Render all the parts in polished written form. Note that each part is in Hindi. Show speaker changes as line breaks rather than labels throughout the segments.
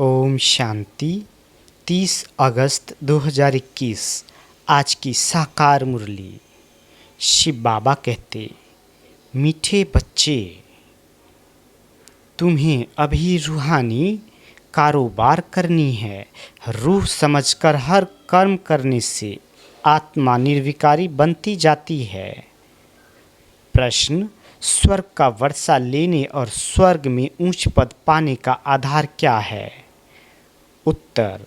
ओम शांति। 30 अगस्त 2021 आज की साकार मुरली। शिव बाबा कहते, मीठे बच्चे, तुम्हें अभी रूहानी कारोबार करनी है। रूह समझकर हर कर्म करने से आत्मा निर्विकारी बनती जाती है। प्रश्न, स्वर्ग का वर्षा लेने और स्वर्ग में ऊंच पद पाने का आधार क्या है? उत्तर,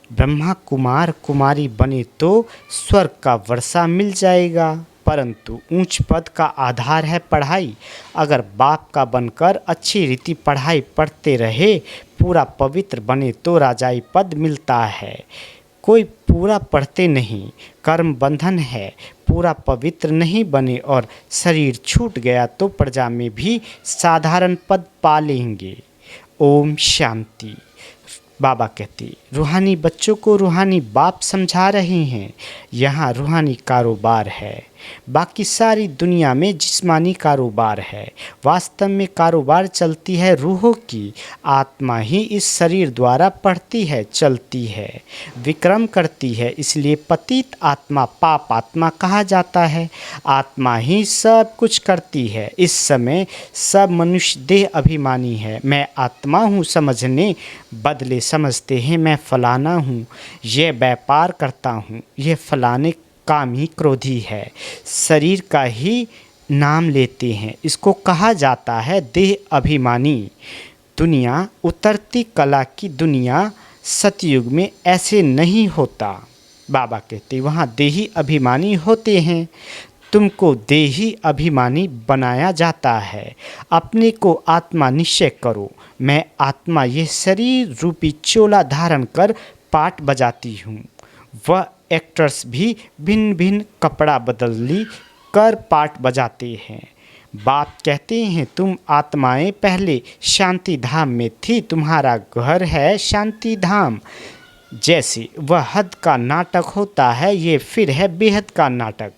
ब्रह्मा कुमार कुमारी बने तो स्वर्ग का वर्षा मिल जाएगा, परंतु ऊंच पद का आधार है पढ़ाई। अगर बाप का बनकर अच्छी रीति पढ़ाई पढ़ते रहे, पूरा पवित्र बने तो राजाई पद मिलता है। कोई पूरा पढ़ते नहीं, कर्म बंधन है, पूरा पवित्र नहीं बने और शरीर छूट गया तो प्रजा में भी साधारण पद पा लेंगे। ओम शांति। बाबा कहते, रूहानी बच्चों को रूहानी बाप समझा रहे हैं। यहाँ रूहानी कारोबार है, बाकी सारी दुनिया में जिस्मानी कारोबार है। वास्तव में कारोबार चलती है रूहों की। आत्मा ही इस शरीर द्वारा पढ़ती है, चलती है, विक्रम करती है। इसलिए पतित आत्मा पाप आत्मा कहा जाता है। आत्मा ही सब कुछ करती है। इस समय सब मनुष्य देह अभिमानी है। मैं आत्मा हूँ समझने बदले समझते हैं मैं फलाना हूँ, ये व्यापार करता हूँ, ये फलाने काम ही क्रोधी है। शरीर का ही नाम लेते हैं। इसको कहा जाता है देह अभिमानी। दुनिया उतरती कला की दुनिया। सतयुग में ऐसे नहीं होता। बाबा कहते वहाँ देही अभिमानी होते हैं। तुमको देही अभिमानी बनाया जाता है। अपने को आत्मा निश्चय करो। मैं आत्मा ये शरीर रूपी चोला धारण कर पाठ बजाती हूँ। वह एक्टर्स भी भिन्न भिन्न कपड़ा बदली कर पाठ बजाते हैं। बाप कहते हैं तुम आत्माएं पहले शांति धाम में थी, तुम्हारा घर है शांति धाम। जैसे वह हद का नाटक होता है, ये फिर है बेहद का नाटक।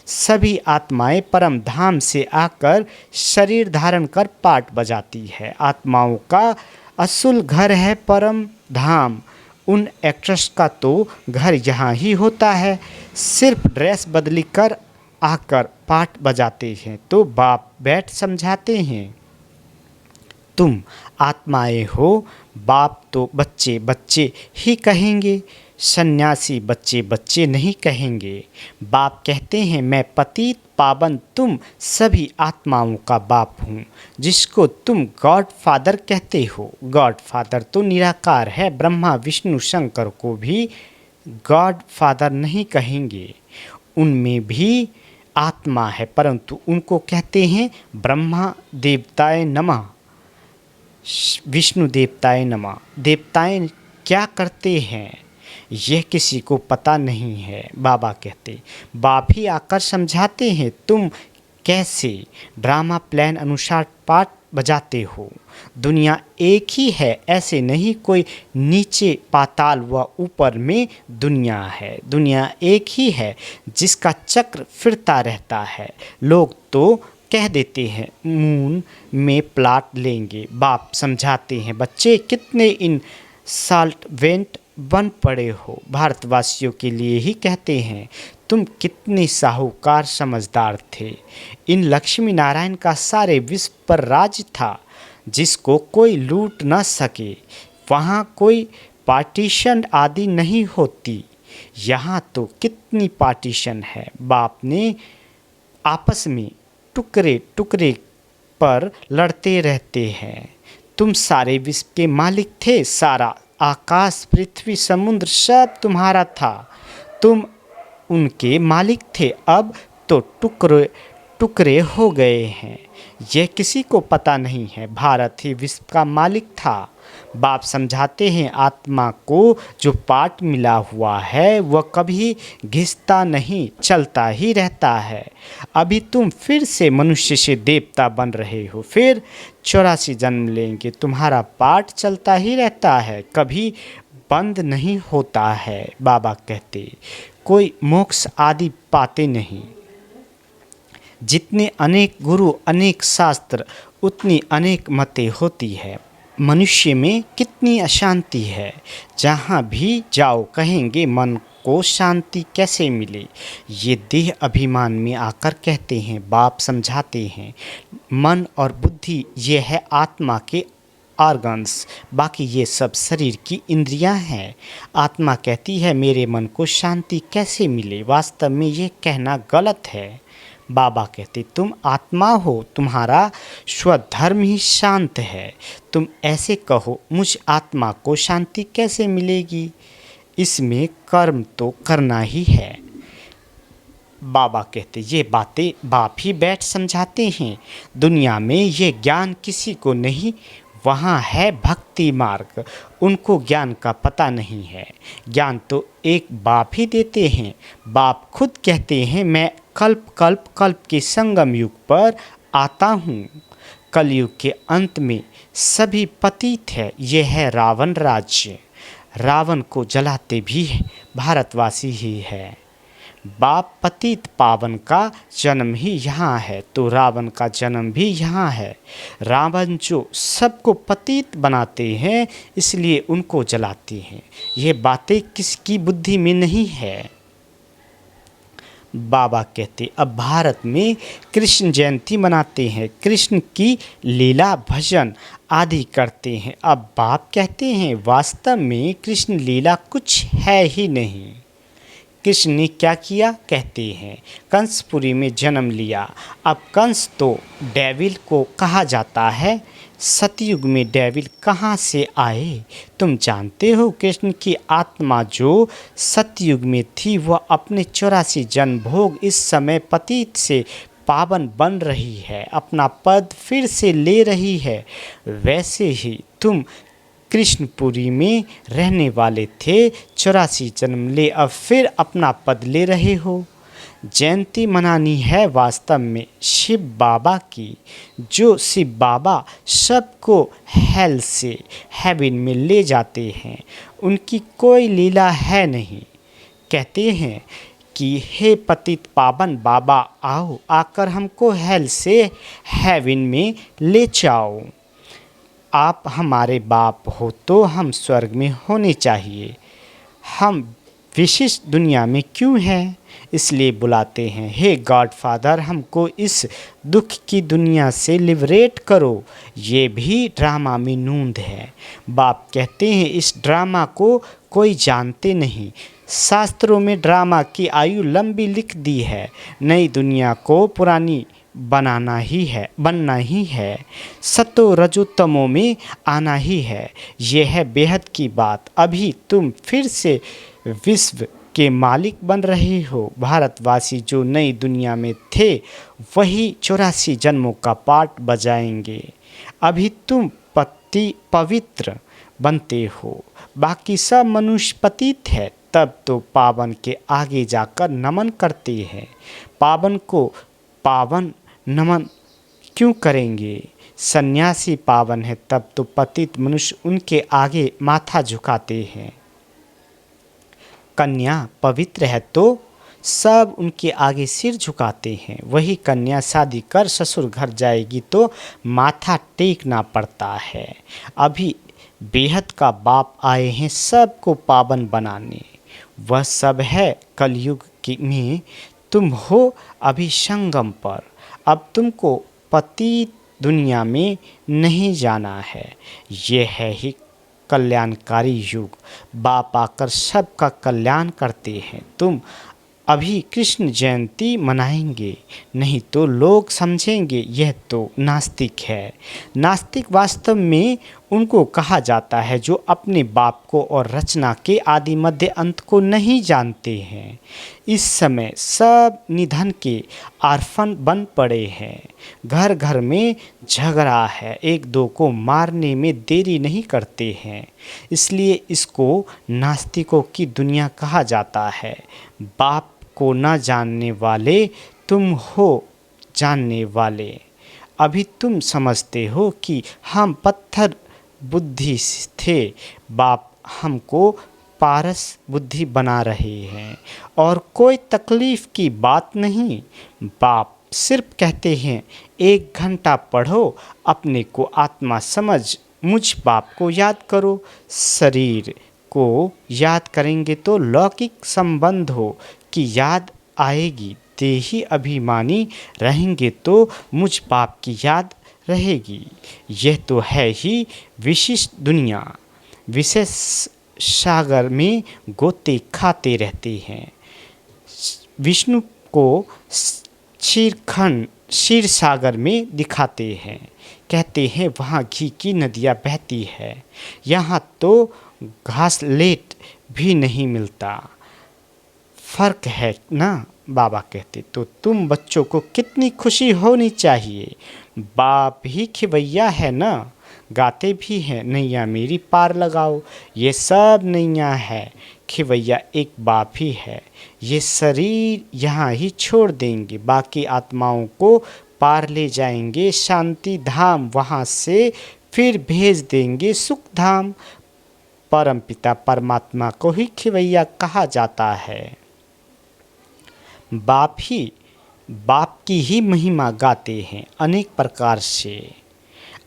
सभी आत्माएं परम धाम से आकर शरीर धारण कर पाठ बजाती है। आत्माओं का असुल घर है परम धाम। उन एक्ट्रेस का तो घर यहाँ ही होता है। सिर्फ ड्रेस बदली कर आकर पाठ बजाते हैं तो बाप बैठ समझाते हैं, तुम आत्माएं हो। बाप तो बच्चे बच्चे ही कहेंगे, सन्यासी बच्चे बच्चे नहीं कहेंगे। बाप कहते हैं मैं पतित पावन तुम सभी आत्माओं का बाप हूँ, जिसको तुम गॉड फादर कहते हो। गॉड फादर तो निराकार है। ब्रह्मा विष्णु शंकर को भी गॉड फादर नहीं कहेंगे। उनमें भी आत्मा है, परंतु उनको कहते हैं ब्रह्मा देवताय नमः, विष्णु देवताय नमः। देवताएं क्या करते हैं यह किसी को पता नहीं है। बाबा कहते, बाप ही आकर समझाते हैं तुम कैसे ड्रामा प्लान अनुसार पाठ बजाते हो। दुनिया एक ही है, ऐसे नहीं कोई नीचे पाताल व ऊपर में दुनिया है। दुनिया एक ही है जिसका चक्र फिरता रहता है। लोग तो कह देते हैं मून में प्लाट लेंगे। बाप समझाते हैं बच्चे कितने इन साल्टवेंट बन पड़े हो। भारतवासियों के लिए ही कहते हैं तुम कितने साहूकार समझदार थे। इन लक्ष्मी नारायण का सारे विश्व पर राज था, जिसको कोई लूट न सके। वहाँ कोई पार्टीशन आदि नहीं होती। यहाँ तो कितनी पार्टीशन है। बाप ने आपस में टुकड़े टुकड़े पर लड़ते रहते हैं। तुम सारे विश्व के मालिक थे। सारा आकाश पृथ्वी समुद्र सब तुम्हारा था। तुम उनके मालिक थे। अब तो टुकड़े टुकड़े हो गए हैं। यह किसी को पता नहीं है। भारत ही विश्व का मालिक था। बाप समझाते हैं आत्मा को जो पाठ मिला हुआ है वह कभी घिसता नहीं, चलता ही रहता है। अभी तुम फिर से मनुष्य से देवता बन रहे हो, फिर 84 जन्म लेंगे। तुम्हारा पाठ चलता ही रहता है, कभी बंद नहीं होता है। बाबा कहते कोई मोक्ष आदि पाते नहीं। जितने अनेक गुरु अनेक शास्त्र, उतनी अनेक मतें होती है। मनुष्य में कितनी अशांति है। जहाँ भी जाओ कहेंगे मन को शांति कैसे मिले। ये देह अभिमान में आकर कहते हैं, बाप समझाते हैं। मन और बुद्धि ये है आत्मा के ऑर्गन्स, बाकी ये सब शरीर की इंद्रियां हैं। आत्मा कहती है मेरे मन को शांति कैसे मिले। वास्तव में ये कहना गलत है। बाबा कहते तुम आत्मा हो, तुम्हारा स्वधर्म ही शांत है। तुम ऐसे कहो मुझ आत्मा को शांति कैसे मिलेगी। इसमें कर्म तो करना ही है। बाबा कहते ये बातें बाप ही बैठ समझाते हैं। दुनिया में ये ज्ञान किसी को नहीं। वहाँ है भक्ति मार्ग, उनको ज्ञान का पता नहीं है। ज्ञान तो एक बाप ही देते हैं। बाप खुद कहते हैं मैं कल्प कल्प कल्प के संगम युग पर आता हूँ। कलयुग के अंत में सभी पतित है। यह है रावण राज्य। रावण को जलाते भी भारतवासी ही है। बाप पतित पावन का जन्म ही यहाँ है, तो रावण का जन्म भी यहाँ है। रावण जो सबको पतित बनाते हैं इसलिए उनको जलाते हैं। ये बातें किसकी बुद्धि में नहीं है। बाबा कहते अब भारत में कृष्ण जयंती मनाते हैं, कृष्ण की लीला भजन आदि करते हैं। अब बाप कहते हैं वास्तव में कृष्ण लीला कुछ है ही नहीं। कृष्ण ने क्या किया कहते हैं कंसपुरी में जन्म लिया। अब कंस तो डेविल को कहा जाता है। सतयुग में डेविल कहाँ से आए तुम जानते हो। कृष्ण की आत्मा जो सतयुग में थी वह अपने 84 जन्म भोग इस समय पतित से पावन बन रही है, अपना पद फिर से ले रही है। वैसे ही तुम कृष्णपुरी में रहने वाले थे, 84 जन्म ले अब फिर अपना पद ले रहे हो। जयंती मनानी है वास्तव में शिव बाबा की। जो शिव बाबा सबको हेल से हेवन में ले जाते हैं, उनकी कोई लीला है नहीं। कहते हैं कि हे पतित पावन बाबा आओ, आकर हमको हेल से हेवन में ले जाओ। आप हमारे बाप हो तो हम स्वर्ग में होने चाहिए। हम विशिष्ट दुनिया में क्यों हैं, इसलिए बुलाते हैं हे गॉड फादर हमको इस दुख की दुनिया से लिबरेट करो। ये भी ड्रामा में नूंद है। बाप कहते हैं इस ड्रामा को कोई जानते नहीं। शास्त्रों में ड्रामा की आयु लंबी लिख दी है। नई दुनिया को पुरानी बनना ही है। सतो रजो तमो में आना ही है। यह है बेहद की बात। अभी तुम फिर से विश्व के मालिक बन रहे हो। भारतवासी जो नई दुनिया में थे वही 84 जन्मों का पाठ बजाएंगे। अभी तुम पवित्र बनते हो, बाकी सब मनुष्य पतित है। तब तो पावन के आगे जाकर नमन करते हैं। पावन को पावन नमन क्यों करेंगे। सन्यासी पावन है, तब तो पतित मनुष्य उनके आगे माथा झुकाते हैं। कन्या पवित्र है तो सब उनके आगे सिर झुकाते हैं। वही कन्या शादी कर ससुर घर जाएगी तो माथा टेकना पड़ता है। अभी बेहद का बाप आए हैं सबको पावन बनाने। वह सब है कलयुग में। तुम हो अभी संगम पर। अब तुमको पतित दुनिया में नहीं जाना है। यह है ही कल्याणकारी युग। बाप आकर सबका कल्याण करते हैं। तुम अभी कृष्ण जयंती मनाएंगे, नहीं तो लोग समझेंगे यह तो नास्तिक है। नास्तिक वास्तव में उनको कहा जाता है जो अपने बाप को और रचना के आदि मध्य अंत को नहीं जानते हैं। इस समय सब निधन के आर्फन बन पड़े हैं। घर घर में झगड़ा है, एक दो को मारने में देरी नहीं करते हैं। इसलिए इसको नास्तिकों की दुनिया कहा जाता है। बाप को न जानने वाले तुम हो जानने वाले। अभी तुम समझते हो कि हम पत्थर बुद्धि थे, बाप हमको पारस बुद्धि बना रहे हैं और कोई तकलीफ़ की बात नहीं। बाप सिर्फ कहते हैं 1 घंटा पढ़ो, अपने को आत्मा समझ मुझ बाप को याद करो। शरीर को याद करेंगे तो लौकिक संबंधों की याद आएगी। देही अभिमानी रहेंगे तो मुझ बाप की याद रहेगी। यह तो है ही विशिष्ट दुनिया। विशेष सागर में गोते खाते रहते हैं। विष्णु को क्षीर सागर में दिखाते हैं। कहते हैं वहाँ घी की नदियाँ बहती है, यहाँ तो घासलेट भी नहीं मिलता। फ़र्क है ना, बाबा कहते। तो तुम बच्चों को कितनी खुशी होनी चाहिए। बाप ही खिवैया है ना, गाते भी हैं नैया मेरी पार लगाओ। ये सब नैया है, खिवैया एक बाप ही है। ये शरीर यहाँ ही छोड़ देंगे, बाकी आत्माओं को पार ले जाएंगे शांति धाम, वहाँ से फिर भेज देंगे सुख धाम। परमपिता परमात्मा को ही खिवैया कहा जाता है। बाप की ही महिमा गाते हैं अनेक प्रकार से।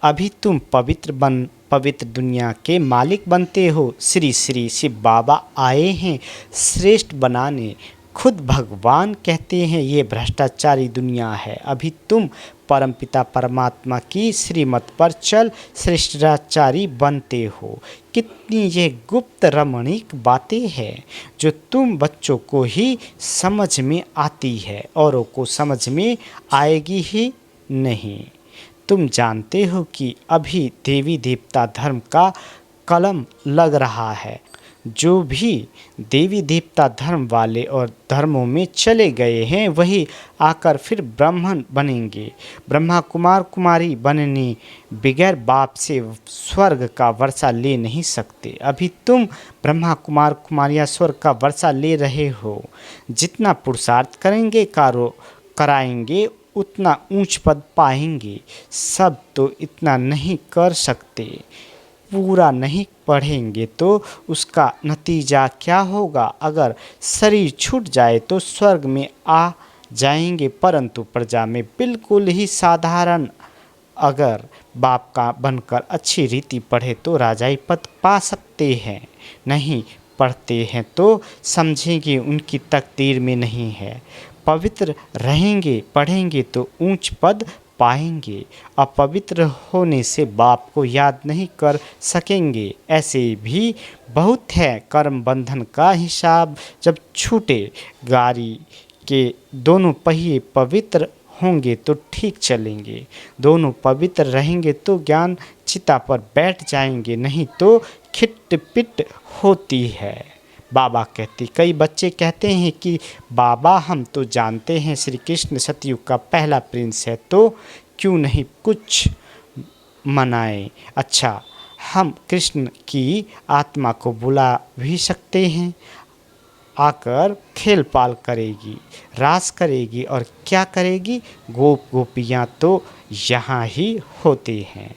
अभी तुम पवित्र दुनिया के मालिक बनते हो। श्री श्री शिव बाबा आए हैं श्रेष्ठ बनाने, खुद भगवान कहते हैं ये भ्रष्टाचारी दुनिया है। अभी तुम परमपिता परमात्मा की श्रीमत पर चल श्रेष्ठाचारी बनते हो। कितनी ये गुप्त रमणीक बातें हैं जो तुम बच्चों को ही समझ में आती है, औरों को समझ में आएगी ही नहीं। तुम जानते हो कि अभी देवी देवता धर्म का कलम लग रहा है। जो भी देवी देवता धर्म वाले और धर्मों में चले गए हैं वही आकर फिर ब्राह्मण बनेंगे। ब्रह्मा कुमार कुमारी बनने बगैर बाप से स्वर्ग का वर्षा ले नहीं सकते। अभी तुम ब्रह्मा कुमार कुमारियाँ स्वर्ग का वर्षा ले रहे हो। जितना पुरुषार्थ कराएंगे उतना ऊंच पद पाएंगे। सब तो इतना नहीं कर सकते। पूरा नहीं पढ़ेंगे तो उसका नतीजा क्या होगा। अगर शरीर छूट जाए तो स्वर्ग में आ जाएंगे, परंतु प्रजा में बिल्कुल ही साधारण अगर बाप का बनकर अच्छी रीति पढ़े तो राजाई पद पा सकते हैं। नहीं पढ़ते हैं तो समझेंगे उनकी तकदीर में नहीं है। पवित्र रहेंगे पढ़ेंगे तो ऊंच पद पाएंगे। अपवित्र होने से बाप को याद नहीं कर सकेंगे। ऐसे भी बहुत है। कर्म बंधन का हिसाब जब छूटे, गाड़ी के दोनों पहिए पवित्र होंगे तो ठीक चलेंगे। दोनों पवित्र रहेंगे तो ज्ञान चिता पर बैठ जाएंगे, नहीं तो खिटपिट होती है। बाबा कहते, कई बच्चे कहते हैं कि बाबा हम तो जानते हैं श्री कृष्ण सतयुग का पहला प्रिंस है, तो क्यों नहीं कुछ मनाएं। अच्छा, हम कृष्ण की आत्मा को बुला भी सकते हैं। आकर खेल पाल करेगी, रास करेगी और क्या करेगी। गोप गोपियाँ तो यहाँ ही होते हैं।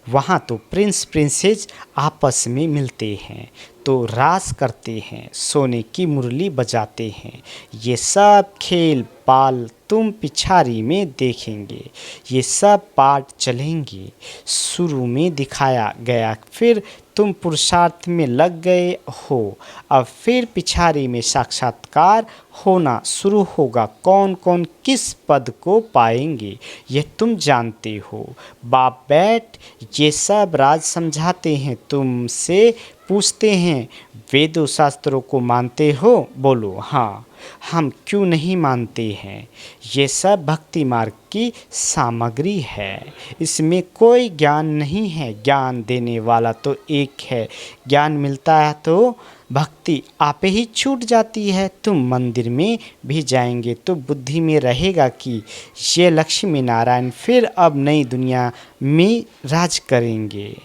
वहाँ तो प्रिंस प्रिंसेस आपस में मिलते हैं तो रास करते हैं, सोने की मुरली बजाते हैं। ये सब खेल पाल तुम पिछाड़ी में देखेंगे। ये सब पाठ चलेंगे। शुरू में दिखाया गया, फिर तुम पुरुषार्थ में लग गए हो। अब फिर पिछाड़ी में साक्षात्कार होना शुरू होगा। कौन कौन किस पद को पाएंगे ये तुम जानते हो। बाप बैठ ये सब राज समझाते हैं। तुमसे पूछते हैं वेदों शास्त्रों को मानते हो? बोलो हाँ। हम क्यों नहीं मानते हैं? ये सब भक्ति मार्ग की सामग्री है। इसमें कोई ज्ञान नहीं है। ज्ञान देने वाला तो एक है। ज्ञान मिलता है तो भक्ति आपे ही छूट जाती है। तुम मंदिर में भी जाएंगे तो बुद्धि में रहेगा कि ये लक्ष्मी नारायण फिर अब नई दुनिया में राज करेंगे।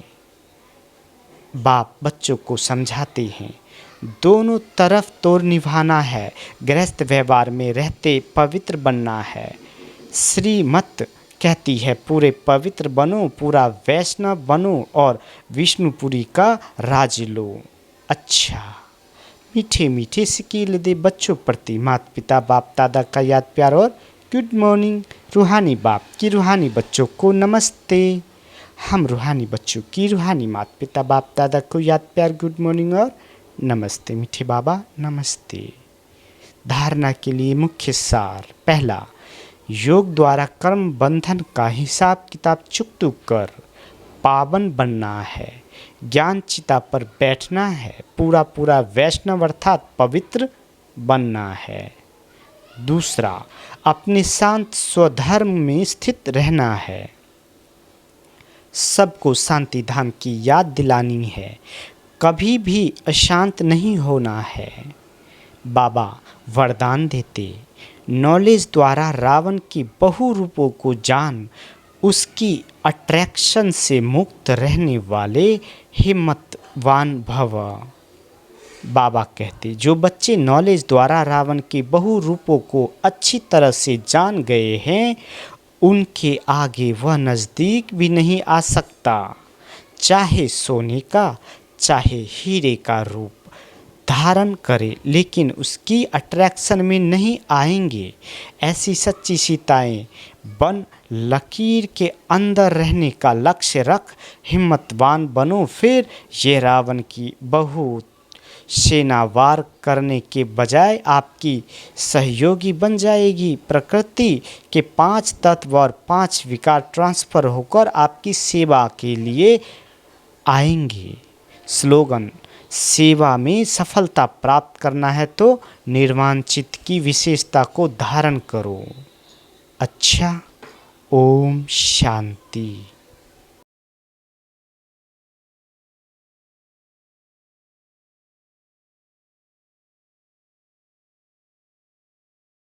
बाप बच्चों को समझाते हैं दोनों तरफ तोड़ निभाना है। गृहस्थ व्यवहार में रहते पवित्र बनना है। श्रीमत कहती है पूरे पवित्र बनो, पूरा वैष्णव बनो और विष्णुपुरी का राज लो। अच्छा, मीठे मीठे सिकील दे बच्चों प्रति माता पिता बाप दादा का याद प्यार और गुड मॉर्निंग। रूहानी बाप की रूहानी बच्चों को नमस्ते। हम रूहानी बच्चों की रूहानी माता पिता बाप दादा को याद प्यार गुड मॉर्निंग और नमस्ते मीठे बाबा नमस्ते। धारणा के लिए मुख्य सार। पहला, योग द्वारा कर्म बंधन का हिसाब किताब चुकतू कर पावन बनना है। ज्ञान चिता पर बैठना है। पूरा पूरा वैष्णव अर्थात पवित्र बनना है। दूसरा, अपने शांत स्वधर्म में स्थित रहना है। सबको शांति धाम की याद दिलानी है। कभी भी अशांत नहीं होना है। बाबा वरदान देते, नॉलेज द्वारा रावण की बहु रूपों को जान उसकी अट्रैक्शन से मुक्त रहने वाले हिम्मतवान भव। बाबा कहते, जो बच्चे नॉलेज द्वारा रावण के बहु रूपों को अच्छी तरह से जान गए हैं उनके आगे वह नज़दीक भी नहीं आ सकता। चाहे सोने का चाहे हीरे का रूप धारण करे लेकिन उसकी अट्रैक्शन में नहीं आएंगे। ऐसी सच्ची सीताएं बन लकीर के अंदर रहने का लक्ष्य रख हिम्मतवान बनो। फिर ये रावण की बहुत सेना वार करने के बजाय आपकी सहयोगी बन जाएगी। प्रकृति के 5 तत्व और 5 विकार ट्रांसफर होकर आपकी सेवा के लिए आएंगे। स्लोगन, सेवा में सफलता प्राप्त करना है तो निर्वाण चित्त की विशेषता को धारण करो। अच्छा, ओम शांति।